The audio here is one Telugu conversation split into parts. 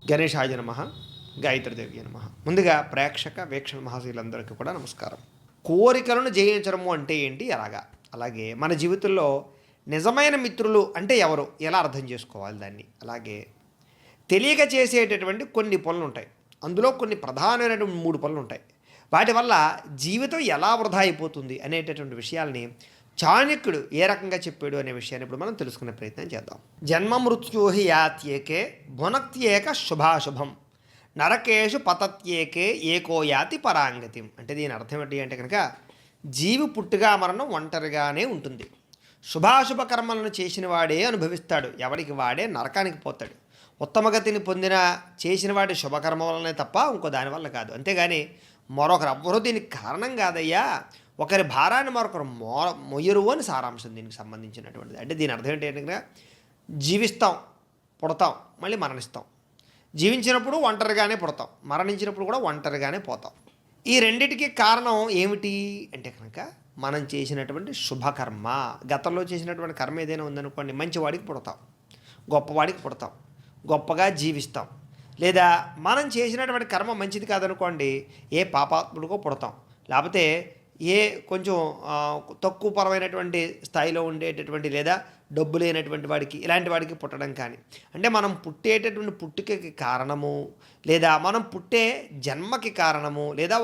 గణేశాయ నమః, గాయత్రీదేవి నమః. ముందుగా ప్రేక్షక వీక్షణ మహాశీలందరికీ కూడా నమస్కారం. కోరికలను జయించడము అంటే ఏంటి, ఎలాగా? అలాగే మన జీవితంలో నిజమైన మిత్రులు అంటే ఎవరు, ఎలా అర్థం చేసుకోవాలి దాన్ని? అలాగే తెలియక చేసేటటువంటి కొన్ని పనులు ఉంటాయి, అందులో కొన్ని ప్రధానమైనటువంటి 3 పనులు ఉంటాయి. వాటి వల్ల జీవితం ఎలా వృధా అయిపోతుంది అనేటటువంటి విషయాల్ని చాణక్యుడు ఏ రకంగా చెప్పాడు అనే విషయాన్ని ఇప్పుడు మనం తెలుసుకునే ప్రయత్నం చేద్దాం. జన్మ మృత్యోహి యాత్యేకే భునక్త్యేక శుభాశుభం నరకేషు పతత్యేకే ఏకో యాతి పరాంగతిం. అంటే దీని అర్థం ఏంటి అంటే కనుక, జీవి పుట్టుగా మరణం ఒంటరిగానే ఉంటుంది. శుభాశుభ కర్మలను చేసిన వాడే అనుభవిస్తాడు, ఎవరికి వాడే నరకానికి పోతాడు. ఉత్తమగతిని పొందిన చేసిన వాడి శుభకర్మ వల్లనే తప్ప ఇంకో దానివల్ల కాదు. అంతేగాని మరొకరు ఎవ్వరూ దీనికి కారణం కాదయ్యా, ఒకరి భారాన్ని మరొకరు మొయ్యరు అని సారాంశం దీనికి సంబంధించినటువంటిది. అంటే దీని అర్థం ఏంటంటే, జీవిస్తాం, పుడతాం, మళ్ళీ మరణిస్తాం. జీవించినప్పుడు ఒంటరిగానే పుడతాం, మరణించినప్పుడు కూడా ఒంటరిగానే పోతాం. ఈ రెండిటికి కారణం ఏమిటి అంటే కనుక, మనం చేసినటువంటి శుభకర్మ. గతంలో చేసినటువంటి కర్మ ఏదైనా ఉందనుకోండి, మంచివాడికి పుడతాం, గొప్పవాడికి పుడతాం, గొప్పగా జీవిస్తాం. లేదా మనం చేసినటువంటి కర్మ మంచిది కాదనుకోండి, ఏ పాపాత్ముడికో పుడతాం, లేకపోతే ఏ కొంచెం తక్కువ పరమైనటువంటి స్థాయిలో ఉండేటటువంటి లేదా డబ్బు లేనటువంటి వాడికి, ఇలాంటి వాడికి పుట్టడం కానీ. అంటే మనం పుట్టేటటువంటి పుట్టుకకి కారణము, లేదా మనం పుట్టే జన్మకి కారణము, లేదా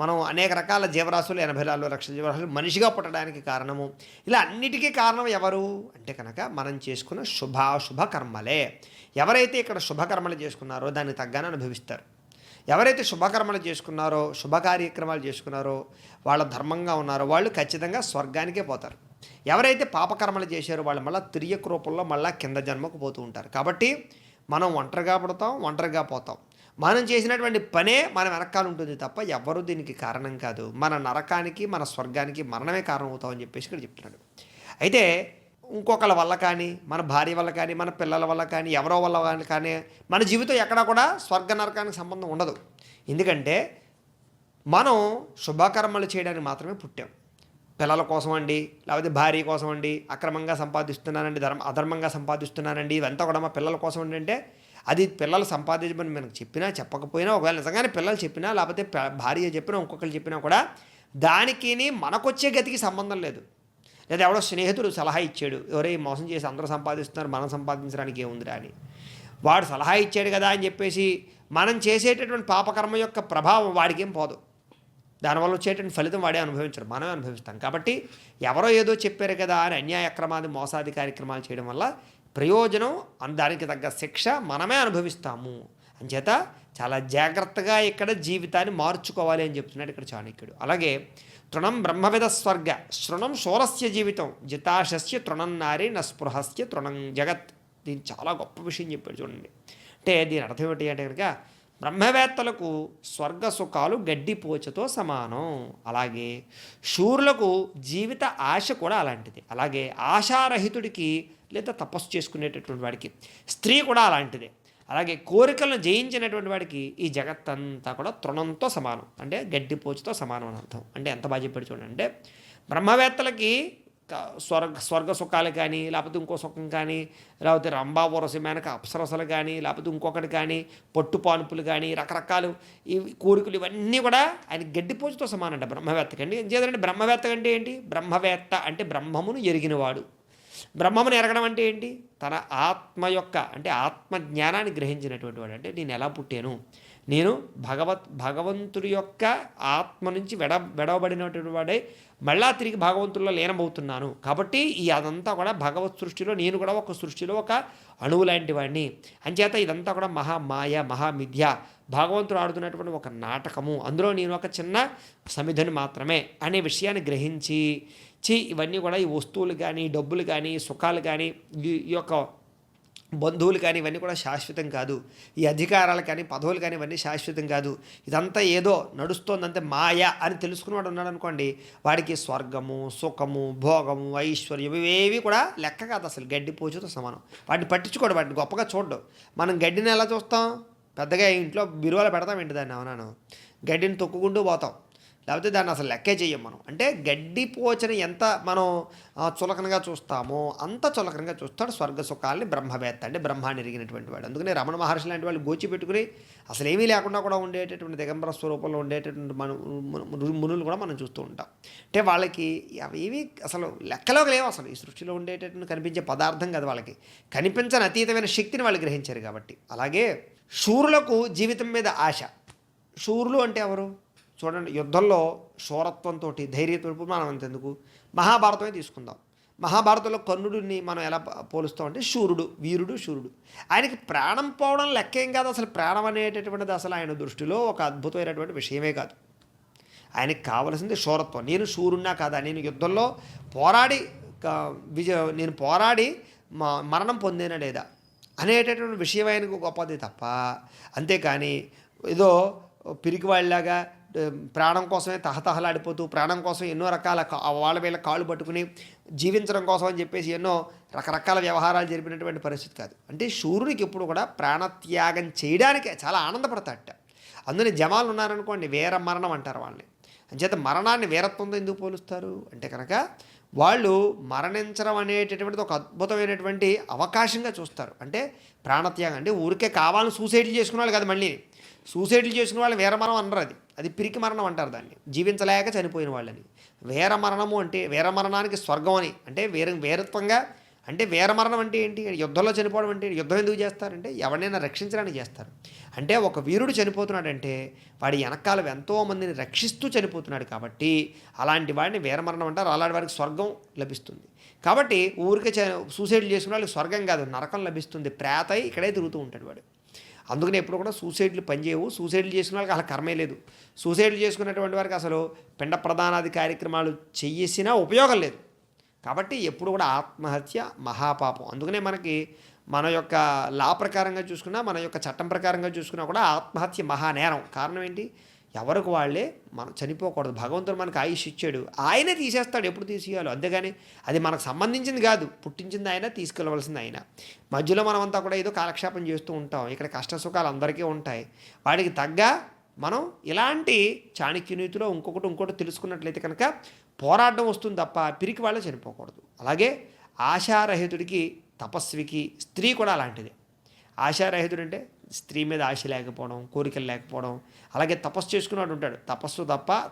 మనం అనేక రకాల జీవరాశులు 84 లక్షల జీవరాశులు మనిషిగా పుట్టడానికి కారణము, ఇలా అన్నిటికీ కారణం ఎవరు అంటే కనుక మనం చేసుకున్న శుభాశుభ కర్మలే. ఎవరైతే ఇక్కడ శుభకర్మలు చేసుకున్నారో దానికి తగ్గానే అనుభవిస్తారు. ఎవరైతే శుభకర్మలు చేసుకున్నారో, శుభ కార్యక్రమాలు చేసుకున్నారో, వాళ్ళ ధర్మంగా ఉన్నారో వాళ్ళు ఖచ్చితంగా స్వర్గానికే పోతారు. ఎవరైతే పాపకర్మలు చేశారో వాళ్ళు మళ్ళీ తిరియక రూపంలో మళ్ళీ కింద జన్మకు పోతూ ఉంటారు. కాబట్టి మనం ఒంటరిగా పడతాం, ఒంటరిగా పోతాం. మనం చేసినటువంటి పనే మన వెనకాల ఉంటుంది తప్ప ఎవ్వరూ దీనికి కారణం కాదు. మన నరకానికి, మన స్వర్గానికి మనమే కారణం అవుతామని చెప్పేసి ఇక్కడ చెప్తున్నాడు. అయితే ఇంకొకళ్ళ వల్ల కానీ, మన భార్య వల్ల కానీ, మన పిల్లల వల్ల కానీ, ఎవరో వల్ల కానీ మన జీవితం ఎక్కడా కూడా స్వర్గ నరకానికి సంబంధం ఉండదు. ఎందుకంటే మనం శుభకర్మలు చేయడానికి మాత్రమే పుట్టాం. పిల్లల కోసం అండి, లేకపోతే భార్య కోసం అండి, అక్రమంగా సంపాదిస్తున్నానండి, అధర్మంగా సంపాదిస్తున్నానండి, ఇవంతా కూడా మా పిల్లల కోసం అంటే అది పిల్లలు సంపాదించమని మనకు చెప్పినా చెప్పకపోయినా, ఒకవేళ నిజంగానే పిల్లలు చెప్పినా, లేకపోతే భార్య చెప్పినా, ఇంకొకరు చెప్పినా కూడా దానికి మనకొచ్చే గతికి సంబంధం లేదు. లేదా ఎవడో స్నేహితుడు సలహా ఇచ్చాడు, ఎవరై మోసం చేసి అందరూ సంపాదిస్తున్నారు, మనం సంపాదించడానికి ఏముందిరా అని వాడు సలహా ఇచ్చాడు కదా అని చెప్పేసి మనం చేసేటటువంటి పాపకర్మ యొక్క ప్రభావం వాడికి ఏం పోదు. దానివల్ల వచ్చేటువంటి ఫలితం వాడే అనుభవించడు, మనమే అనుభవిస్తాం. కాబట్టి ఎవరో ఏదో చెప్పారు కదా అని అన్యాయ అక్రమాది మోసాది కార్యక్రమాలు చేయడం వల్ల ప్రయోజనం, దానికి తగ్గ శిక్ష మనమే అనుభవిస్తాము. అంచేత చాలా జాగ్రత్తగా ఇక్కడ జీవితాన్ని మార్చుకోవాలి అని చెప్తున్నాడు ఇక్కడ చాణక్యుడు. అలాగే తృణం బ్రహ్మవిద స్వర్గ శృణం శూరస్య జీవితం జితాశస్య తృణం నారి నస్పృహస్య తృణం జగత్. దీన్ని చాలా గొప్ప విషయం చెప్పాడు చూడండి. అంటే దీని అర్థం ఏంటి అంటే కనుక, బ్రహ్మవేత్తలకు స్వర్గ సుఖాలు గడ్డిపోచతో సమానం. అలాగే శూరులకు జీవిత ఆశ కూడా అలాంటిది. అలాగే ఆశారహితుడికి లేదా తపస్సు చేసుకునేటటువంటి వాడికి స్త్రీ కూడా అలాంటిదే. అలాగే కోరికలను జయించినటువంటి వాడికి ఈ జగత్తంతా కూడా తృణంతో సమానం, అంటే గడ్డిపోచుతో సమానం అని అర్థం. అంటే ఎంత బాగా చెప్పాడు చూడండి. అంటే బ్రహ్మవేత్తలకి స్వర్గ సుఖాలు కానీ, లేకపోతే ఇంకో సుఖం కానీ, లేకపోతే రంభావరసి మేనక అప్సరసలు కానీ, లేకపోతే ఇంకొకటి కానీ, పట్టుపానుపులు కానీ, రకరకాలు ఈ కోరికలు ఇవన్నీ కూడా ఆయన గడ్డిపోచుతో సమానం అంట బ్రహ్మవేత్తకి. అండి ఏం చేయాలంటే బ్రహ్మవేత్త అంటే ఏంటి? బ్రహ్మవేత్త అంటే బ్రహ్మమును ఎరిగినవాడు. బ్రహ్మమును ఎరగడం అంటే ఏంటి? తన ఆత్మ యొక్క, అంటే ఆత్మజ్ఞానాన్ని గ్రహించినటువంటి వాడు. అంటే నేను ఎలా పుట్టాను, నేను భగవంతుడి యొక్క ఆత్మ నుంచి వెడవబడినటువంటి వాడే మళ్ళా తిరిగి భగవంతుల్లో లీనమవుతున్నాను. కాబట్టి అదంతా కూడా భగవత్ సృష్టిలో నేను కూడా ఒక సృష్టిలో ఒక అణువు లాంటి వాడిని. అంచేత ఇదంతా కూడా మహామాయ, మహామిథ్య, భగవంతుడు ఆడుతున్నటువంటి ఒక నాటకము, అందులో నేను ఒక చిన్న సమిధని మాత్రమే అనే విషయాన్ని గ్రహించి ఇవన్నీ కూడా ఈ వస్తువులు కానీ, డబ్బులు కానీ, సుఖాలు కానీ, ఈ యొక్క బంధువులు కానీ ఇవన్నీ కూడా శాశ్వతం కాదు. ఈ అధికారాలు కానీ, పదవులు కానీ ఇవన్నీ శాశ్వతం కాదు. ఇదంతా ఏదో నడుస్తోందంటే మాయ అని తెలుసుకున్నవాడు ఉన్నాడు అనుకోండి, వాడికి స్వర్గము, సుఖము, భోగము, ఐశ్వర్యం ఇవేవి కూడా లెక్క కాదు. అసలు గడ్డిపోచుతో సమానం. వాటిని పట్టించుకోడు, వాటిని గొప్పగా చూడడు. మనం గడ్డిని ఎలా చూస్తాం? పెద్దగా ఇంట్లో బిరువాలో పెడతాం ఏంటి దాన్ని? అవునాను గడ్డిని తొక్కుకుంటూ పోతాం, లేకపోతే దాన్ని అసలు లెక్కే చెయ్యం మనం. అంటే గడ్డి పోచని ఎంత మనం చులకనగా చూస్తామో అంత చులకనగా చూస్తాడు స్వర్గ సుఖాలని బ్రహ్మవేత్త, అంటే బ్రహ్మాన్ని ఎరిగినటువంటి వాడు. అందుకనే రమణ మహర్షి లాంటి వాళ్ళు గోచి పెట్టుకుని అసలు ఏమీ లేకుండా కూడా ఉండేటటువంటి దిగంబర స్వరూపంలో ఉండేటటువంటి మునులు కూడా మనం చూస్తూ ఉంటాం. అంటే వాళ్ళకి అవేవి అసలు లెక్కలోకి లేవు, అసలు ఈ సృష్టిలో ఉండేటటువంటి కనిపించే పదార్థం కదా వాళ్ళకి, కనిపించని అతీతమైన శక్తిని వాళ్ళు గ్రహించారు కాబట్టి. అలాగే శూరులకు జీవితం మీద ఆశ. శూరులు అంటే ఎవరు చూడండి, యుద్ధంలో శూరత్వంతో ధైర్యంతో మనం అంతెందుకు మహాభారతమే తీసుకుందాం. మహాభారతంలో కర్ణుడిని మనం ఎలా పోలుస్తామంటే శూరుడు, వీరుడు, శూరుడు. ఆయనకి ప్రాణం పోవడం లెక్కేం కాదు, అసలు ప్రాణం అనేటటువంటిది అసలు ఆయన దృష్టిలో ఒక అద్భుతమైనటువంటి విషయమే కాదు. ఆయనకి కావలసింది శూరత్వం. నేను శూరున్నా కాదా, నేను యుద్ధంలో పోరాడి నేను పోరాడి మరణం పొందేనా లేదా అనేటటువంటి విషయం ఆయనకు గొప్పది తప్ప, అంతేకాని ఏదో పిరికివాళ్ళలాగా ప్రాణం కోసమే తహతహలాడిపోతూ ప్రాణం కోసం ఎన్నో రకాల వాళ్ళ వీళ్ళ కాళ్ళు పట్టుకుని జీవించడం కోసం అని చెప్పేసి ఎన్నో రకరకాల వ్యవహారాలు జరిపినటువంటి పరిస్థితి కాదు. అంటే శూరునికి ఎప్పుడు కూడా ప్రాణత్యాగం చేయడానికే చాలా ఆనందపడతాడట. అందులో జమాలు ఉన్నారనుకోండి, వీర మరణం అంటారు వాళ్ళని. అంచేత మరణాన్ని వీరత్వంతో ఎందుకు పోలుస్తారు అంటే కనుక వాళ్ళు మరణించడం అనేటటువంటిది ఒక అద్భుతమైనటువంటి అవకాశంగా చూస్తారు. అంటే ప్రాణత్యాగం అంటే ఊరికే కావాలని సూసైడ్లు చేసుకునే వాళ్ళు కాదు, మళ్ళీ సూసైడ్లు చేసుకునే వాళ్ళు వీరమరణం అనరు, అది పిరికి మరణం అంటారు దాన్ని, జీవించలేక చనిపోయిన వాళ్ళని. వీరమరణము అంటే వీరమరణానికి స్వర్గం అని, అంటే వీరత్వంగా. అంటే వీరమరణం అంటే ఏంటి, యుద్ధంలో చనిపోవడం అంటే యుద్ధం ఎందుకు చేస్తారంటే ఎవరినైనా రక్షించడానికి చేస్తారు. అంటే ఒక వీరుడు చనిపోతున్నాడంటే వాడి వెనకాల ఎంతోమందిని రక్షిస్తూ చనిపోతున్నాడు కాబట్టి అలాంటి వాడిని వీరమరణం అంటారు. అలాంటి వాడికి స్వర్గం లభిస్తుంది. కాబట్టి ఊరికే సూసైడ్లు చేసుకున్న వాళ్ళకి స్వర్గం కాదు, నరకం లభిస్తుంది. ప్రేతై ఇక్కడే తిరుగుతూ ఉంటాడు వాడు. అందుకని ఎప్పుడు కూడా సూసైడ్లు పనిచేయవు. సూసైడ్లు చేసుకున్న వాళ్ళకి అసలు కర్మే లేదు. సూసైడ్లు చేసుకున్నటువంటి వారికి అసలు పిండ ప్రదానాది కార్యక్రమాలు చేసినా ఉపయోగం లేదు. కాబట్టి ఎప్పుడు కూడా ఆత్మహత్య మహాపాపం. అందుకనే మనకి మన యొక్క లా ప్రకారంగా చూసుకున్నా, మన యొక్క చట్టం ప్రకారంగా చూసుకున్నా కూడా ఆత్మహత్య మహానేరం. కారణం ఏంటి, ఎవరికి వాళ్ళే మనం చనిపోకూడదు. భగవంతుడు మనకు ఆయుష్ ఇచ్చాడు, ఆయనే తీసేస్తాడు ఎప్పుడు తీసేయాలో. అంతేగాని అది మనకు సంబంధించింది కాదు, పుట్టించింది ఆయన, తీసుకెళ్ళవలసింది ఆయన. మధ్యలో మనమంతా కూడా ఏదో కాలక్షేపం చేస్తూ ఉంటాం. ఇక్కడ కష్ట సుఖాలు అందరికీ ఉంటాయి. వాడికి తగ్గ మనం ఇలాంటి చాణక్యనీతిలో ఇంకోటి తెలుసుకున్నట్లయితే కనుక పోరాటం వస్తుంది తప్ప పిరికి వాళ్ళే చనిపోకూడదు. అలాగే ఆశారహితుడికి, తపస్వికి, స్త్రీ కూడా అలాంటిదే. ఆశారహితుడు అంటే స్త్రీ మీద ఆశ లేకపోవడం, కోరికలు లేకపోవడం. అలాగే తపస్సు చేసుకున్నాడు ఉంటాడు,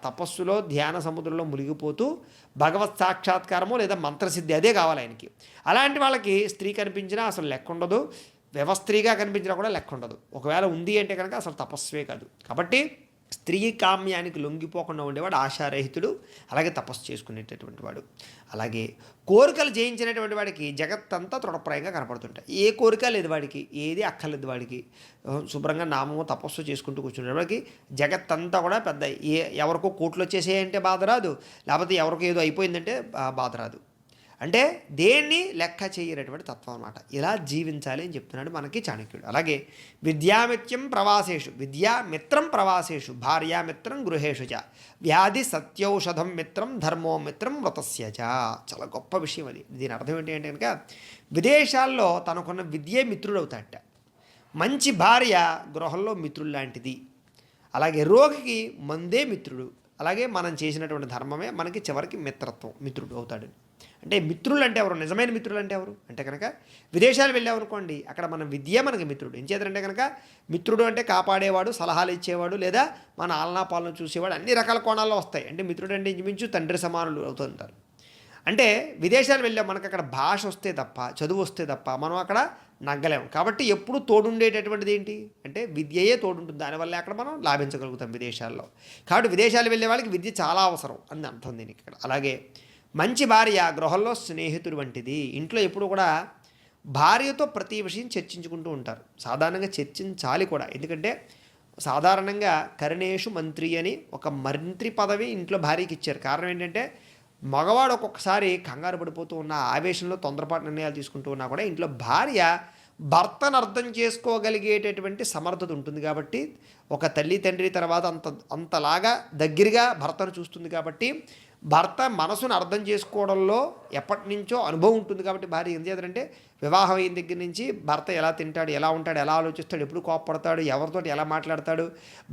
తపస్సులో ధ్యాన సముద్రంలో మునిగిపోతూ భగవత్ సాక్షాత్కారము లేదా మంత్రసిద్ధి అదే కావాలి ఆయనకి. అలాంటి వాళ్ళకి స్త్రీ కనిపించినా అసలు లెక్క ఉండదు, వ్యవస్త్రీగా కనిపించినా కూడా లెక్క ఉండదు. ఒకవేళ ఉంది అంటే కనుక అసలు తపస్వే కాదు. కాబట్టి స్త్రీ కామ్యానికి లొంగిపోకుండా ఉండేవాడు ఆశారహితుడు, అలాగే తపస్సు చేసుకునేటటువంటి వాడు. అలాగే కోరికలు జయించినటువంటి వాడికి జగత్తంతా తృఢప్రాయంగా కనపడుతుంటాయి. ఏ కోరిక లేదు వాడికి, ఏది అక్కర్లేదు వాడికి. శుభ్రంగా నామము తపస్సు చేసుకుంటూ కూర్చునే వాడికి జగత్తంతా కూడా పెద్ద, ఎవరికో కోట్లు వచ్చేసేయంటే బాధ రాదు, లేకపోతే ఎవరికో ఏదో అయిపోయిందంటే బాధ రాదు. అంటే దేన్ని లెక్క చేయనటువంటి తత్వం అన్నమాట. ఇలా జీవించాలి అని చెప్తున్నాడు మనకి చాణక్యుడు. అలాగే విద్యామిత్రం ప్రవాసేషు భార్యామిత్రం గృహేషు చ వ్యాధి సత్యౌషధం మిత్రం ధర్మో మిత్రం వ్రతస్య చ. చాలా గొప్ప విషయం అది. దీని అర్థం ఏంటి అంటే కనుక విదేశాల్లో తనకున్న విద్యే మిత్రుడు అవుతాడట. మంచి భార్య గృహంలో మిత్రుడు లాంటిది. అలాగే రోగికి మందే మిత్రుడు. అలాగే మనం చేసినటువంటి ధర్మమే మనకి చివరికి మిత్రుడు అవుతాడు. అంటే మిత్రులు అంటే ఎవరు, నిజమైన మిత్రులు అంటే ఎవరు అంటే కనుక విదేశాలు వెళ్ళామనుకోండి, అక్కడ మన విద్య మనకి మిత్రుడు. ఏం చేద్దంటే కనుక మిత్రుడు అంటే కాపాడేవాడు, సలహాలు ఇచ్చేవాడు, లేదా మన ఆలనా పాలన చూసేవాడు, అన్ని రకాల కోణాల్లో వస్తాయి. అంటే మిత్రుడు అంటే ఇంచుమించు తండ్రి సమానులు అవుతుంటారు. అంటే విదేశాలు వెళ్ళాం, మనకు అక్కడ భాష వస్తే తప్ప, చదువు వస్తే తప్ప మనం అక్కడ నగ్గలేము. కాబట్టి ఎప్పుడు తోడుండేటటువంటిది ఏంటి అంటే విద్యయే తోడుంటుంది. దానివల్ల అక్కడ మనం లాభించగలుగుతాం విదేశాల్లో. కాబట్టి విదేశాలు వెళ్ళే వాళ్ళకి విద్య చాలా అవసరం అని అర్థం దీనికి ఇక్కడ. అలాగే మంచి భార్య గృహంలో స్నేహితుడు వంటిది. ఇంట్లో ఎప్పుడు కూడా భార్యతో ప్రతి విషయం చర్చించుకుంటూ ఉంటారు. సాధారణంగా చర్చించాలి కూడా. ఎందుకంటే సాధారణంగా కరణేషు మంత్రి అని ఒక మంత్రి పదవి ఇంట్లో భార్యకి ఇచ్చారు. కారణం ఏంటంటే మగవాడు ఒక్కొక్కసారి కంగారు పడిపోతూ ఉన్న, ఆవేశంలో తొందరపాటు నిర్ణయాలు తీసుకుంటూ ఉన్నా కూడా ఇంట్లో భార్య భర్తను అర్థం చేసుకోగలిగేటటువంటి సమర్థత ఉంటుంది. కాబట్టి ఒక తల్లి తండ్రి తర్వాత అంతలాగా దగ్గరగా భర్తను చూస్తుంది. కాబట్టి భర్త మనసును అర్థం చేసుకోవడంలో ఎప్పటి నుంచో అనుభవం ఉంటుంది. కాబట్టి భార్య ఏం చేయాలంటే వివాహం అయిన దగ్గర నుంచి భర్త ఎలా తింటాడు, ఎలా ఉంటాడు, ఎలా ఆలోచిస్తాడు, ఎప్పుడు కోపపడతాడు, ఎవరితోటి ఎలా మాట్లాడతాడు,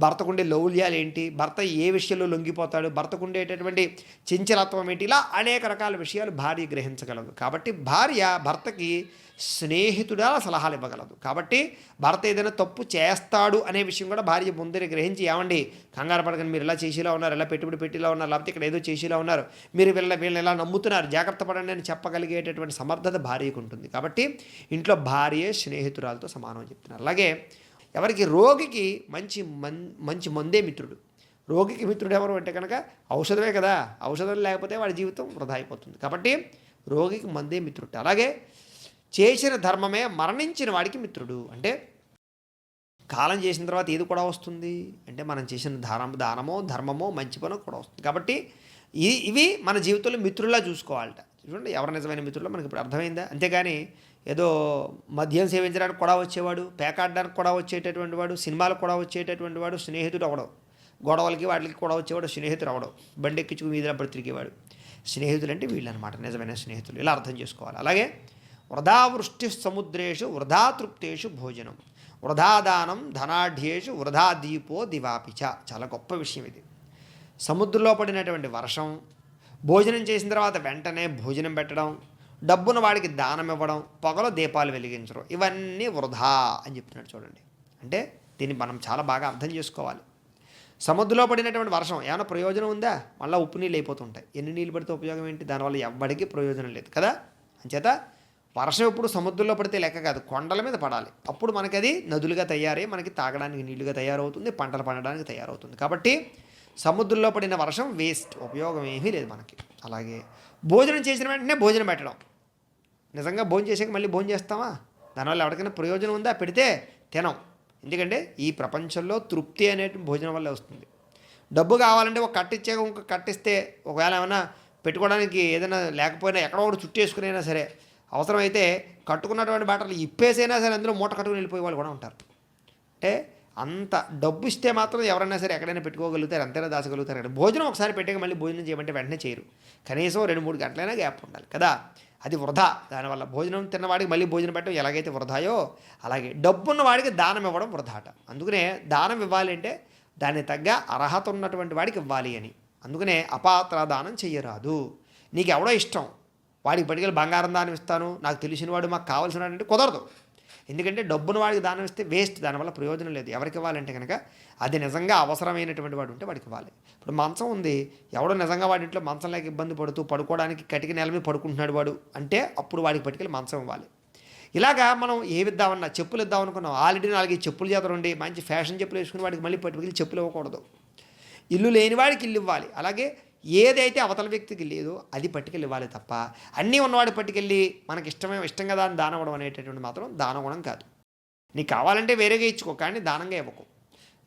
భర్తకుండే లౌల్యాలు ఏంటి, భర్త ఏ విషయంలో లొంగిపోతాడు, భర్తకుండేటటువంటి చంచలత్వం ఏంటి, ఇలా అనేక రకాల విషయాలు భార్య గ్రహించగలదు. కాబట్టి భార్య భర్తకి స్నేహితుడా సలహాలు ఇవ్వగలదు. కాబట్టి భర్త ఏదైనా తప్పు చేస్తాడు అనే విషయం కూడా భార్య ముందరే గ్రహించి, ఏమండి కంగారు పడకండి, మీరు ఇలా చేసేలా ఉన్నారు, ఇలా పెట్టుబడి పెట్టేలా ఉన్నారు, లేకపోతే ఇక్కడ ఏదో చేసేలా ఉన్నారు, మీరు వీళ్ళని ఎలా నమ్ముతున్నారు, జాగ్రత్త పడండి అని చెప్పగలిగేటటువంటి సమర్థత భార్యకు ఉంటుంది. కాబట్టి ఇంట్లో భార్యే స్నేహితురాలతో సమానం అని చెప్తున్నారు. అలాగే ఎవరికి రోగికి మంచి మందే మిత్రుడు. రోగికి మిత్రుడు ఎవరు అంటే కనుక ఔషధమే కదా, ఔషధం లేకపోతే వాడి జీవితం వృధా అయిపోతుంది. కాబట్టి రోగికి మందే మిత్రుడు. అలాగే చేసిన ధర్మమే మరణించిన వాడికి మిత్రుడు. అంటే కాలం చేసిన తర్వాత ఏది కూడా వస్తుంది అంటే మనం చేసిన దానమో ధర్మమో మంచి పనో కూడా వస్తుంది. కాబట్టి ఇవి మన జీవితంలో మిత్రుల్లా చూసుకోవాలట. చూడండి, ఎవరు నిజమైన మిత్రుల్లో మనకి ఇప్పుడు అర్థమైందా? అంతేగాని ఏదో మద్యం సేవించడానికి కూడా వచ్చేవాడు, పేకాడడానికి కూడా వచ్చేటటువంటి వాడు, సినిమాలకు కూడా వచ్చేటటువంటి వాడు స్నేహితుడు అవడం, గొడవలకి వాటికి కూడా వచ్చేవాడు స్నేహితుడు అవడం, బండి ఎక్కించుకు వీధిలో తిరిగేవాడు. స్నేహితులు అంటే వీళ్ళు అనమాట నిజమైన స్నేహితులు. ఇలా అర్థం చేసుకోవాలి. అలాగే వృధా వృష్టి సముద్రేషు వృధా తృప్తేషు భోజనం, వృధాదానం ధనాఢ్యేషు వృధా దీపో దివాపిచ. చాలా గొప్ప విషయం ఇది. సముద్రంలో పడినటువంటి వర్షం, భోజనం చేసిన తర్వాత వెంటనే భోజనం పెట్టడం, డబ్బున వాడికి దానం ఇవ్వడం, పొగలో దీపాలు వెలిగించడం, ఇవన్నీ వృధా అని చెప్తున్నాడు. చూడండి, అంటే దీన్ని మనం చాలా బాగా అర్థం చేసుకోవాలి. సముద్రంలో పడినటువంటి వర్షం ఏమైనా ప్రయోజనం ఉందా? మళ్ళీ ఉప్పు నీళ్ళు అయిపోతుంటాయి. ఎన్ని నీళ్ళు పడితే ఉపయోగం ఏంటి? దానివల్ల ఎవ్వడికి ప్రయోజనం లేదు కదా. అంచేత వర్షం ఎప్పుడు సముద్రంలో పడితే లెక్క కాదు, కొండల మీద పడాలి. అప్పుడు మనకి అది నదులుగా తయారై మనకి తాగడానికి నీళ్లుగా తయారవుతుంది, పంటలు పండడానికి తయారవుతుంది. కాబట్టి సముద్రంలో పడిన వర్షం వేస్ట్, ఉపయోగం ఏమీ లేదు మనకి. అలాగే భోజనం చేసిన వెంటనే భోజనం పెట్టడం. నిజంగా భోజనం చేసాక మళ్ళీ భోజనం చేస్తామా? దానివల్ల ఎవరికైనా ప్రయోజనం ఉందా? పెడితే తినం. ఎందుకంటే ఈ ప్రపంచంలో తృప్తి అనేది భోజనం వల్లే వస్తుంది. డబ్బు కావాలంటే ఒక కట్టిచ్చాక ఇంకొక కట్టిస్తే, ఒకవేళ ఏమైనా పెట్టుకోవడానికి ఏదైనా లేకపోయినా ఎక్కడో ఒకటి చుట్టేసుకునైనా సరే, అవసరమైతే కట్టుకున్నటువంటి బట్టలు ఇప్పేసైనా సరే అందులో మూట కట్టుకుని వెళ్ళిపోయే వాళ్ళు కూడా ఉంటారు. అంటే అంత డబ్బు ఇస్తే మాత్రం ఎవరైనా సరే ఎక్కడైనా పెట్టుకోగలుగుతారు, అంతైనా దాచగలుగుతారు. కానీ భోజనం ఒకసారి పెట్టాక మళ్ళీ భోజనం చేయమంటే వెంటనే చేయరు. కనీసం 2-3 గంటలైనా గ్యాప్ ఉండాలి కదా. అది వృధా. దానివల్ల భోజనం తిన్నవాడికి మళ్ళీ భోజనం పెట్టడం ఎలాగైతే వృధాయో, అలాగే డబ్బున్న వాడికి దానం ఇవ్వడం వృధాట. అందుకనే దానం ఇవ్వాలి అంటే దానికి తగ్గ అర్హత ఉన్నటువంటి వాడికి ఇవ్వాలి అని. అందుకనే అపాత్ర దానం చెయ్యరాదు. నీకు ఎవడో ఇష్టం, వాడికి పట్టుకెళ్ళి బంగారం దానం ఇస్తాను, నాకు తెలిసిన వాడు, మాకు కావాల్సిన వాడు అంటే కుదరదు. ఎందుకంటే డబ్బును వాడికి దానం ఇస్తే వేస్ట్, దానివల్ల ప్రయోజనం లేదు. ఎవరికి ఇవ్వాలంటే కనుక అది నిజంగా అవసరమైనటువంటి వాడు ఉంటే వాడికి ఇవ్వాలి. ఇప్పుడు మంచం ఉంది, ఎవడో నిజంగా వాడి ఇంట్లో మంచం లేక ఇబ్బంది పడుతూ పడుకోవడానికి కటిక నేల మీద పడుకుంటున్నాడు వాడు అంటే అప్పుడు వాడికి పట్టుకెళ్ళి మంచం ఇవ్వాలి. ఇలాగా మనం ఏమిద్దామన్నా, చెప్పులు ఇద్దామనుకున్నాం, ఆల్రెడీ 4 చెప్పులు చేతరుండి మంచి ఫ్యాషన్ చెప్పులు వేసుకుని వాడికి మళ్ళీ పట్టుకెళ్ళి చెప్పులు ఇవ్వకూడదు. ఇల్లు లేని వాడికి ఇల్లు ఇవ్వాలి. అలాగే ఏదైతే అవతల వ్యక్తికి లేదో అది పట్టుకెళ్ళి ఇవ్వాలి తప్ప అన్నీ ఉన్నవాడి పట్టుకెళ్ళి మనకి ఇష్టం కదా అని దానం ఇవ్వడం అనేటటువంటి మాత్రం దానగుణం కాదు. నీకు కావాలంటే వేరేగా ఇచ్చుకో, కానీ దానంగా ఇవ్వకు,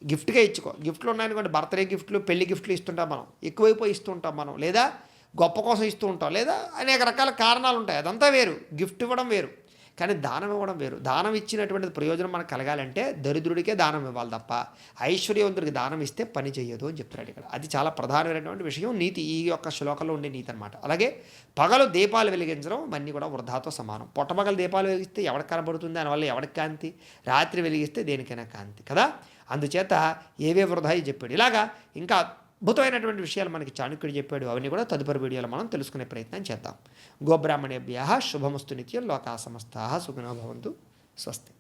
గిఫ్ట్గా ఇచ్చుకో. గిఫ్ట్లు ఉన్నాయనుకోండి, బర్త్డే గిఫ్ట్లు, పెళ్లి గిఫ్ట్లు ఇస్తుంటాం మనం, ఎక్కువైపోయి ఇస్తూ ఉంటాం మనం, లేదా గొప్ప కోసం ఇస్తూ ఉంటాం, లేదా అనేక రకాల కారణాలు ఉంటాయి. అదంతా వేరు, గిఫ్ట్ ఇవ్వడం వేరు, కానీ దానం ఇవ్వడం వేరు. దానం ఇచ్చినటువంటి ప్రయోజనం మనకు కలగాలంటే దరిద్రుడికే దానం ఇవ్వాలి తప్ప ఐశ్వర్యవంతుడికి దానం ఇస్తే పని చేయదు అని చెప్తున్నాడు ఇక్కడ. అది చాలా ప్రధానమైనటువంటి విషయం, నీతి, ఈ యొక్క శ్లోకంలో ఉండే నీతి అనమాట. అలాగే పగలు దీపాలు వెలిగించడం ఇవన్నీ కూడా వృధాతో సమానం. పొట్టపగలు దీపాలు వెలిగిస్తే ఎవరికి కనబడుతుంది, దానివల్ల ఎవరికి కాంతి? రాత్రి వెలిగిస్తే దేనికైనా కాంతి కదా. అందుచేత ఏవే వృధా చెప్పాడు. ఇలాగా ఇంకా అద్భుతమైనటువంటి విషయాలు మనకి చాణక్యుడు చెప్పాడు. అవన్నీ కూడా తదుపరి వీడియోలో మనం తెలుసుకునే ప్రయత్నం చేద్దాం. గోబ్రాహ్మణేభ్యః శుభమస్తు నిత్యం. లోకా సమస్తాః సుఖినో భవంతు. స్వస్తి.